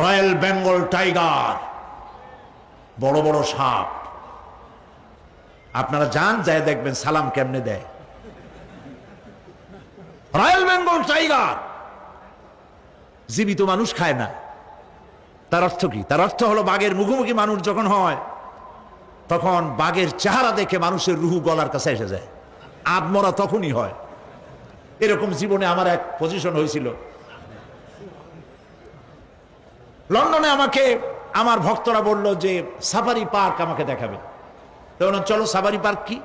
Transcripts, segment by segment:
Royal Bengal tiger, বড় বড় সাপ। আপনারা যান, যায় দেখবেন সালাম কেমনে দেয়। রয়্যাল বেঙ্গল টাইগার জীবিত মানুষ খায় না। তার অর্থ কি? তার অর্থ হলো বাঘের মুখোমুখি মানুষ যখন হয় তখন বাঘের চেহারা দেখে মানুষের রুহু গলার কাছে এসে যায়। আধমরা তখনই হয়। এরকম জীবনে আমার এক পজিশন হয়েছিল। লন্ডনে আমাকে আমার ভক্তরা বলল যে সাফারি পার্ক আমাকে দেখাবে। তখন চলো সাফারি পার্ক কি?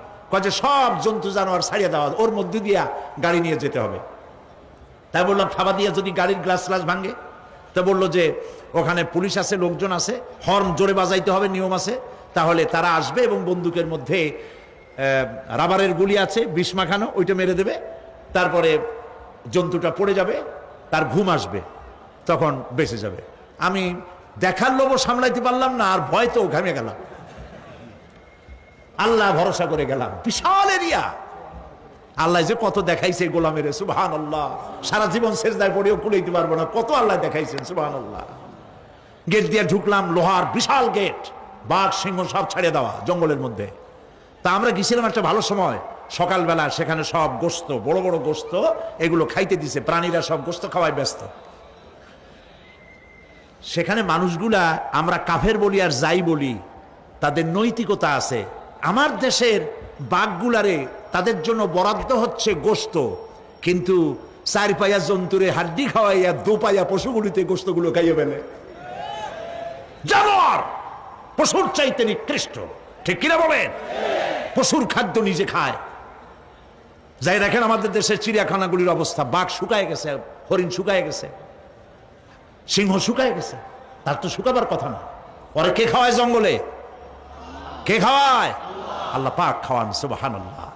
যে সব জন্তু জানোয়ার ছাড়িয়ে দেওয়া, ওর মধ্যে দিয়া গাড়ি নিয়ে যেতে হবে। তাই বললাম থাবা দিয়া যদি গাড়ির গ্লাস গ্লাস ভাঙে? তা বললো যে ওখানে পুলিশ আছে, লোকজন আছে, হর্ন জোরে বাজাইতে হবে, নিয়ম আছে, তাহলে তারা আসবে এবং বন্দুকের মধ্যে রাবারের গুলি আছে, বিষ মাখানো, ওইটা মেরে দেবে। তারপরে জন্তুটা পড়ে যাবে, তার ঘুম আসবে, তখন বেঁচে যাবে। আমি দেখার লোভ সামলাইতে পারলাম না, আর ভয় তো ঘামে গেলাম। আল্লাহ ভরসা করে গেলাম। বিশাল এরিয়া, আল্লাহ যে কত দেখাইছে গোলামের, সুবহানাল্লাহ। সারা জীবন সেজদায় পড়েও কুলাইতে পারবো না, কত আল্লাহ দেখাইছেন, সুবহানাল্লাহ। গেট দিয়ে ঢুকলাম, লোহার বিশাল গেট, বাঘ সিংহ সব ছাড়িয়ে দেওয়া জঙ্গলের মধ্যে। তা আমরা গেছিলাম একটা ভালো সময়, সকালবেলা। সেখানে সব গোস্ত, বড় বড় গোস্ত, এগুলো খাইতে দিছে। প্রাণীরা সব গোস্ত খাওয়ায় ব্যস্ত। সেখানে মানুষগুলা, আমরা কাফের বলি আর যাই বলি, তাদের নৈতিকতা আছে। আমার দেশের বাঘগুলারে তাদের জন্য বরাদ্দ হচ্ছে গোস্ত, কিন্তু চার পায়া জন্তুরে হাড্ডি খাওয়াইয়া দু পায়া পশুগুলিতে গোস্তগুলো খাইয়ে ফেলে। জানোয়ার পশুর চাইতে নিকৃষ্ট, ঠিক কিনা বলেন? পশুর খাদ্য নিজে খায়। যাই দেখেন আমাদের দেশের চিড়িয়াখানাগুলির অবস্থা, বাঘ শুকায় গেছে, হরিণ শুকায় গেছে, সিংহ শুকায় গেছে। তার তো শুকাবার কথা না। পরে কে খাওয়ায় জঙ্গলে? কে খাওয়ায়? আল্লাহ পাক খাওয়ান, সুবহানাল্লাহ।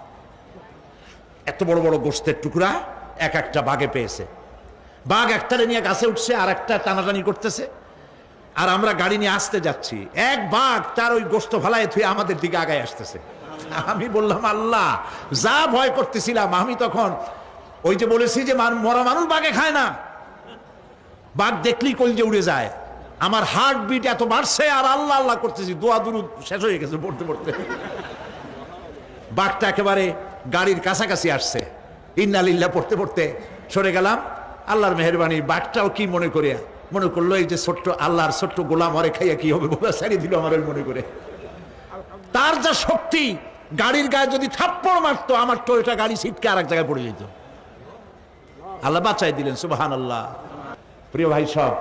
এত বড় বড় গোস্তের টুকরা এক একটা বাঘে পেয়েছে। বাঘ একটারে নিয়ে গাছে উঠছে, আর একটা টানাটানি করতেছে, আর আমরা গাড়ি নিয়ে আসতে যাচ্ছি। এক বাঘ তার ওই গোস্ত ফালায় থুয়ে আমাদের দিকে আগায় আসতেছে। আমি বললাম আল্লাহ, যা ভয় করতেছিলাম আমি তখন, ওই যে বলেছি যে মরা মানুষ বাঘে খায় না, বাঘ দেখলেই কলজে উড়ে যায়। আমার হার্ট বিট এত বাড়ছে, আর আল্লাহ আল্লাহ করতেছি, দোয়া দুরুদ শেষ হয়ে গেছে পড়তে পড়তে। বাঘটা একেবারে গাড়ির কাছাকাছি আসছে, ইন্না লিল্লাহ পড়তে পড়তে সরে গেলাম। আল্লাহর মেহেরবানি, বাঘটাও কি মনে করলো এই যে ছোট্ট আল্লাহর ছোট্ট গোলাম, আরে খাইয়া কি হবে, বলে ছাড়িয়ে দিল আমার ওই মনে করে। তার যা শক্তি, গাড়ির গায়ে যদি থাপ্পড় মারতো, আমার টয়োটা গাড়ি ছিটকে আর এক জায়গায় পড়ে যেত। আল্লাহ বাঁচাই দিলেন, সুবহানাল্লাহ। প্রিয় ভাই সব,